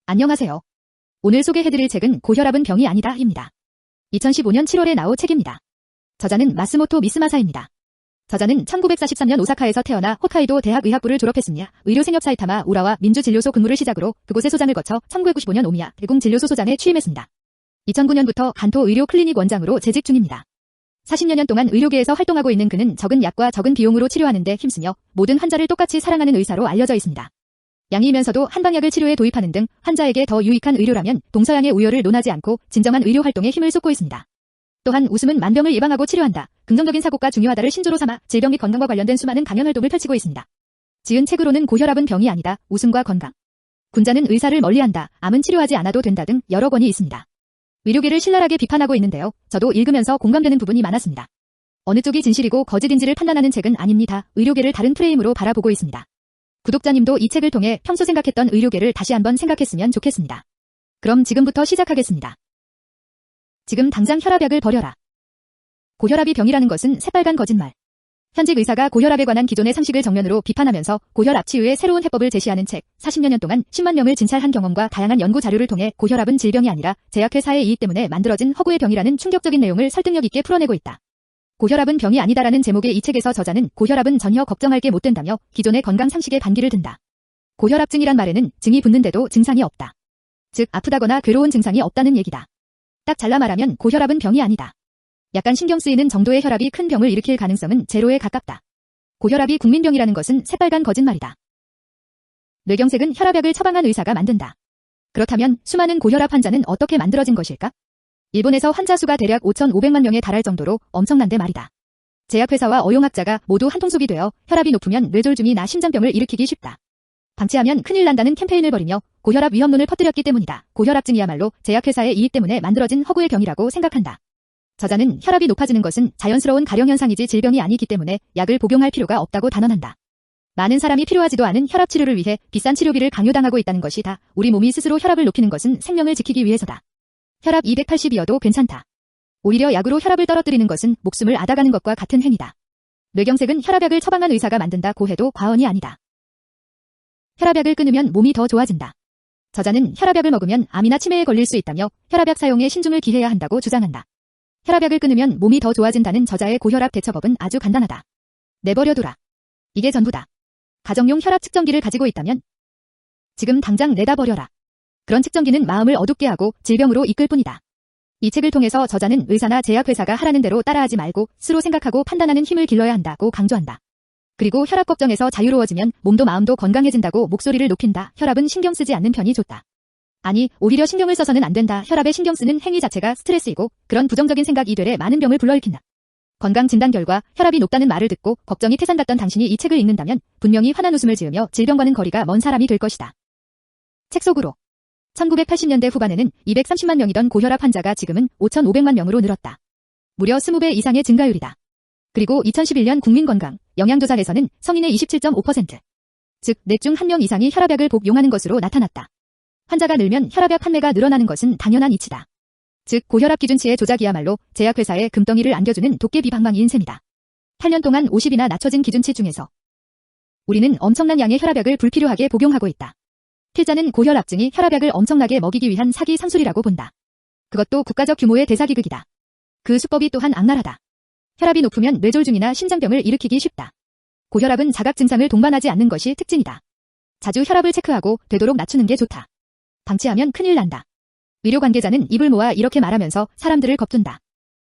안녕하세요. 오늘 소개해드릴 책은 고혈압은 병이 아니다 입니다. 2015년 7월에 나온 책입니다. 저자는 마스모토 미스마사입니다. 저자는 1943년 오사카에서 태어나 홋카이도 대학 의학부를 졸업했으며 의료생협 사이타마 우라와 민주진료소 근무를 시작으로 그곳의 소장을 거쳐 1995년 오미야 대공진료소 소장에 취임했습니다. 2009년부터 간토 의료 클리닉 원장으로 재직 중입니다. 40여 년 동안 의료계에서 활동하고 있는 그는 적은 약과 적은 비용으로 치료하는 데 힘쓰며 모든 환자를 똑같이 사랑하는 의사로 알려져 있습니다. 양이면서도 한방약을 치료에 도입하는 등 환자에게 더 유익한 의료라면 동서양의 우열을 논하지 않고 진정한 의료 활동에 힘을 쏟고 있습니다. 또한 웃음은 만병을 예방하고 치료한다. 긍정적인 사고가 중요하다를 신조로 삼아 질병 및 건강과 관련된 수많은 강연 활동을 펼치고 있습니다. 지은 책으로는 고혈압은 병이 아니다, 웃음과 건강, 군자는 의사를 멀리한다, 암은 치료하지 않아도 된다 등 여러 권이 있습니다. 의료계를 신랄하게 비판하고 있는데요. 저도 읽으면서 공감되는 부분이 많았습니다. 어느 쪽이 진실이고 거짓인지를 판단하는 책은 아닙니다. 의료계를 다른 프레임으로 바라보고 있습니다. 구독자님도 이 책을 통해 평소 생각했던 의료계를 다시 한번 생각했으면 좋겠습니다. 그럼 지금부터 시작하겠습니다. 지금 당장 혈압약을 버려라. 고혈압이 병이라는 것은 새빨간 거짓말. 현직 의사가 고혈압에 관한 기존의 상식을 정면으로 비판하면서 고혈압 치유의 새로운 해법을 제시하는 책, 40여 년 동안 10만 명을 진찰한 경험과 다양한 연구 자료를 통해 고혈압은 질병이 아니라 제약회사의 이익 때문에 만들어진 허구의 병이라는 충격적인 내용을 설득력 있게 풀어내고 있다. 고혈압은 병이 아니다라는 제목의 이 책에서 저자는 고혈압은 전혀 걱정할 게 못 된다며 기존의 건강 상식에 반기를 든다. 고혈압증이란 말에는 증이 붙는데도 증상이 없다. 즉 아프다거나 괴로운 증상이 없다는 얘기다. 딱 잘라 말하면 고혈압은 병이 아니다. 약간 신경 쓰이는 정도의 혈압이 큰 병을 일으킬 가능성은 제로에 가깝다. 고혈압이 국민병이라는 것은 새빨간 거짓말이다. 뇌경색은 혈압약을 처방한 의사가 만든다. 그렇다면 수많은 고혈압 환자는 어떻게 만들어진 것일까? 일본에서 환자 수가 대략 5,500만 명에 달할 정도로 엄청난데 말이다. 제약회사와 어용학자가 모두 한통속이 되어 혈압이 높으면 뇌졸중이나 심장병을 일으키기 쉽다. 방치하면 큰일 난다는 캠페인을 벌이며 고혈압 위험론을 퍼뜨렸기 때문이다. 고혈압증이야말로 제약회사의 이익 때문에 만들어진 허구의 병이라고 생각한다. 저자는 혈압이 높아지는 것은 자연스러운 가령현상이지 질병이 아니기 때문에 약을 복용할 필요가 없다고 단언한다. 많은 사람이 필요하지도 않은 혈압 치료를 위해 비싼 치료비를 강요당하고 있다는 것이 다 우리 몸이 스스로 혈압을 높이는 것은 생명을 지키기 위해서다. 혈압 280이어도 괜찮다. 오히려 약으로 혈압을 떨어뜨리는 것은 목숨을 앗아가는 것과 같은 행위다. 뇌경색은 혈압약을 처방한 의사가 만든다고 해도 과언이 아니다. 혈압약을 끊으면 몸이 더 좋아진다. 저자는 혈압약을 먹으면 암이나 치매에 걸릴 수 있다며 혈압약 사용에 신중을 기해야 한다고 주장한다. 혈압약을 끊으면 몸이 더 좋아진다는 저자의 고혈압 대처법은 아주 간단하다. 내버려둬라. 이게 전부다. 가정용 혈압 측정기를 가지고 있다면 지금 당장 내다 버려라. 그런 측정기는 마음을 어둡게 하고 질병으로 이끌 뿐이다. 이 책을 통해서 저자는 의사나 제약회사가 하라는 대로 따라하지 말고 스스로 생각하고 판단하는 힘을 길러야 한다고 강조한다. 그리고 혈압 걱정에서 자유로워지면 몸도 마음도 건강해진다고 목소리를 높인다. 혈압은 신경 쓰지 않는 편이 좋다. 아니, 오히려 신경을 써서는 안 된다. 혈압에 신경 쓰는 행위 자체가 스트레스이고 그런 부정적인 생각이 뇌에 많은 병을 불러일으킨다. 건강 진단 결과 혈압이 높다는 말을 듣고 걱정이 태산 같던 당신이 이 책을 읽는다면 분명히 환한 웃음을 지으며 질병과는 거리가 먼 사람이 될 것이다. 책 속으로 1980년대 후반에는 230만 명이던 고혈압 환자가 지금은 5,500만 명으로 늘었다. 무려 20배 이상의 증가율이다. 그리고 2011년 국민건강 영양조사에서는 성인의 27.5%, 즉 넷 중 1명 이상이 혈압약을 복용하는 것으로 나타났다. 환자가 늘면 혈압약 판매가 늘어나는 것은 당연한 이치다. 즉 고혈압 기준치의 조작이야말로 제약회사에 금덩이를 안겨주는 도깨비 방망이인 셈이다. 8년 동안 50이나 낮춰진 기준치 중에서 우리는 엄청난 양의 혈압약을 불필요하게 복용하고 있다. 필자는 고혈압증이 혈압약을 엄청나게 먹이기 위한 사기 상술이라고 본다. 그것도 국가적 규모의 대사기극이다. 그 수법이 또한 악랄하다. 혈압이 높으면 뇌졸중이나 심장병을 일으키기 쉽다. 고혈압은 자각 증상을 동반하지 않는 것이 특징이다. 자주 혈압을 체크하고 되도록 낮추는 게 좋다. 방치하면 큰일 난다. 의료 관계자는 입을 모아 이렇게 말하면서 사람들을 겁둔다.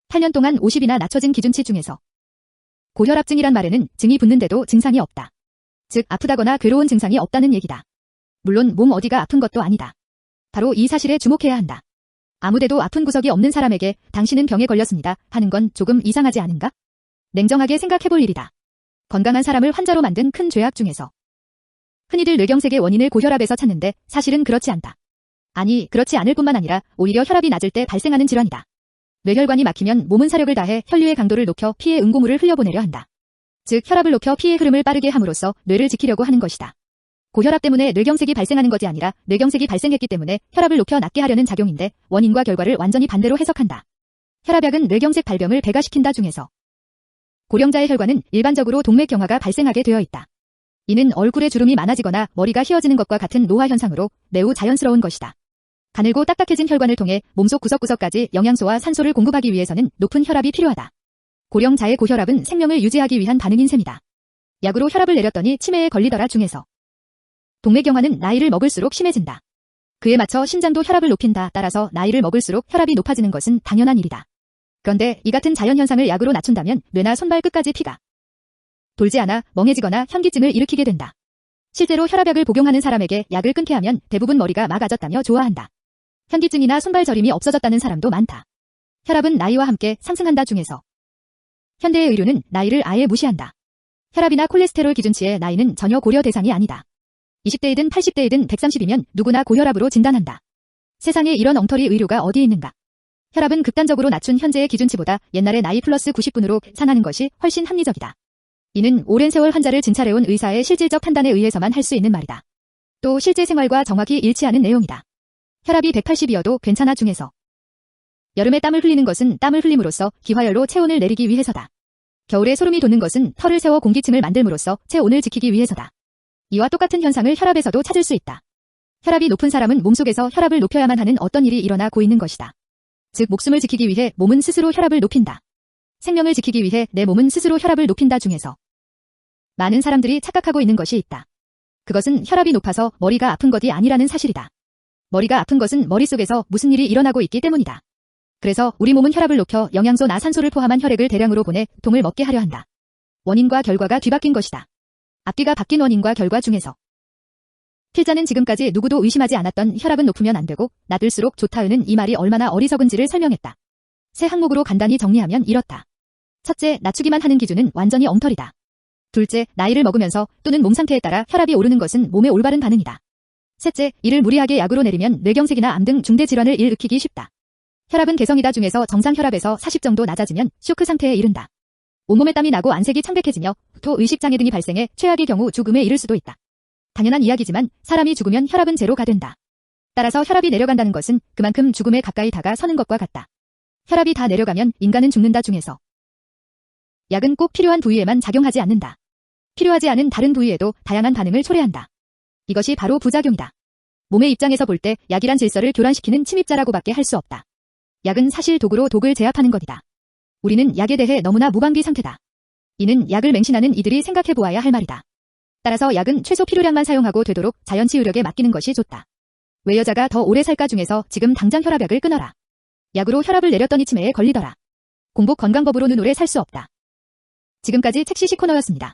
8년 동안 50이나 낮춰진 기준치 중에서 고혈압증이란 말에는 증이 붙는데도 증상이 없다. 즉 아프다거나 괴로운 증상이 없다는 얘기다. 물론 몸 어디가 아픈 것도 아니다. 바로 이 사실에 주목해야 한다. 아무데도 아픈 구석이 없는 사람에게 당신은 병에 걸렸습니다 하는 건 조금 이상하지 않은가? 냉정하게 생각해볼 일이다. 건강한 사람을 환자로 만든 큰 죄악 중에서 흔히들 뇌경색의 원인을 고혈압에서 찾는데 사실은 그렇지 않다. 아니, 그렇지 않을 뿐만 아니라 오히려 혈압이 낮을 때 발생하는 질환이다. 뇌혈관이 막히면 몸은 사력을 다해 혈류의 강도를 높여 피의 응고물을 흘려보내려 한다. 즉 혈압을 높여 피의 흐름을 빠르게 함으로써 뇌를 지키려고 하는 것이다. 고혈압 때문에 뇌경색이 발생하는 것이 아니라 뇌경색이 발생했기 때문에 혈압을 높여 낮게 하려는 작용인데 원인과 결과를 완전히 반대로 해석한다. 혈압약은 뇌경색 발병을 배가시킨다 중에서 고령자의 혈관은 일반적으로 동맥경화가 발생하게 되어 있다. 이는 얼굴에 주름이 많아지거나 머리가 휘어지는 것과 같은 노화 현상으로 매우 자연스러운 것이다. 가늘고 딱딱해진 혈관을 통해 몸속 구석구석까지 영양소와 산소를 공급하기 위해서는 높은 혈압이 필요하다. 고령자의 고혈압은 생명을 유지하기 위한 반응인 셈이다. 약으로 혈압을 내렸더니 치매에 걸리더라 중에서. 동맥경화는 나이를 먹을수록 심해진다. 그에 맞춰 심장도 혈압을 높인다. 따라서 나이를 먹을수록 혈압이 높아지는 것은 당연한 일이다. 그런데 이 같은 자연현상을 약으로 낮춘다면 뇌나 손발 끝까지 피가 돌지 않아 멍해지거나 현기증을 일으키게 된다. 실제로 혈압약을 복용하는 사람에게 약을 끊게 하면 대부분 머리가 맑아졌다며 좋아한다. 현기증이나 손발 저림이 없어졌다는 사람도 많다. 혈압은 나이와 함께 상승한다 중에서. 현대의 의료는 나이를 아예 무시한다. 혈압이나 콜레스테롤 기준치의 나이는 전혀 고려 대상이 아니다. 20대이든 80대이든 130이면 누구나 고혈압으로 진단한다. 세상에 이런 엉터리 의료가 어디 있는가. 혈압은 극단적으로 낮춘 현재의 기준치보다 옛날의 나이 플러스 90분으로 상하는 것이 훨씬 합리적이다. 이는 오랜 세월 환자를 진찰해온 의사의 실질적 판단에 의해서만 할 수 있는 말이다. 또 실제 생활과 정확히 일치하는 내용이다. 혈압이 180이어도 괜찮아 중에서. 여름에 땀을 흘리는 것은 땀을 흘림으로써 기화열로 체온을 내리기 위해서다. 겨울에 소름이 돋는 것은 털을 세워 공기층을 만들므로써 체온을 지키기 위해서다. 이와 똑같은 현상을 혈압에서도 찾을 수 있다. 혈압이 높은 사람은 몸속에서 혈압을 높여야만 하는 어떤 일이 일어나고 있는 것이다. 즉 목숨을 지키기 위해 몸은 스스로 혈압을 높인다. 생명을 지키기 위해 내 몸은 스스로 혈압을 높인다 중에서. 많은 사람들이 착각하고 있는 것이 있다. 그것은 혈압이 높아서 머리가 아픈 것이 아니라는 사실이다. 머리가 아픈 것은 머릿속에서 무슨 일이 일어나고 있기 때문이다. 그래서 우리 몸은 혈압을 높여 영양소나 산소를 포함한 혈액을 대량으로 보내 동을 먹게 하려 한다. 원인과 결과가 뒤바뀐 것이다. 앞뒤가 바뀐 원인과 결과 중에서. 필자는 지금까지 누구도 의심하지 않았던 혈압은 높으면 안 되고 낮을수록 좋다는 이 말이 얼마나 어리석은지를 설명했다. 세 항목으로 간단히 정리하면 이렇다. 첫째, 낮추기만 하는 기준은 완전히 엉터리다. 둘째, 나이를 먹으면서 또는 몸 상태에 따라 혈압이 오르는 것은 몸의 올바른 반응이다. 셋째, 이를 무리하게 약으로 내리면 뇌경색이나 암 등 중대 질환을 일으키기 쉽다. 혈압은 개성이다 중에서 정상 혈압에서 40 정도 낮아지면 쇼크 상태에 이른다. 온몸에 땀이 나고 안색이 창백해지며 또 의식장애 등이 발생해 최악의 경우 죽음에 이를 수도 있다. 당연한 이야기지만 사람이 죽으면 혈압은 제로가 된다. 따라서 혈압이 내려간다는 것은 그만큼 죽음에 가까이 다가서는 것과 같다. 혈압이 다 내려가면 인간은 죽는다 중에서. 약은 꼭 필요한 부위에만 작용하지 않는다. 필요하지 않은 다른 부위에도 다양한 반응을 초래한다. 이것이 바로 부작용이다. 몸의 입장에서 볼 때 약이란 질서를 교란시키는 침입자라고밖에 할 수 없다. 약은 사실 독으로 독을 제압하는 것이다. 우리는 약에 대해 너무나 무방비 상태다. 이는 약을 맹신하는 이들이 생각해보아야 할 말이다. 따라서 약은 최소 필요량만 사용하고 되도록 자연치유력에 맡기는 것이 좋다. 왜 여자가 더 오래 살까 중에서 지금 당장 혈압약을 끊어라. 약으로 혈압을 내렸더니 치매에 걸리더라. 공복 건강법으로는 오래 살 수 없다. 지금까지 책시시 코너였습니다.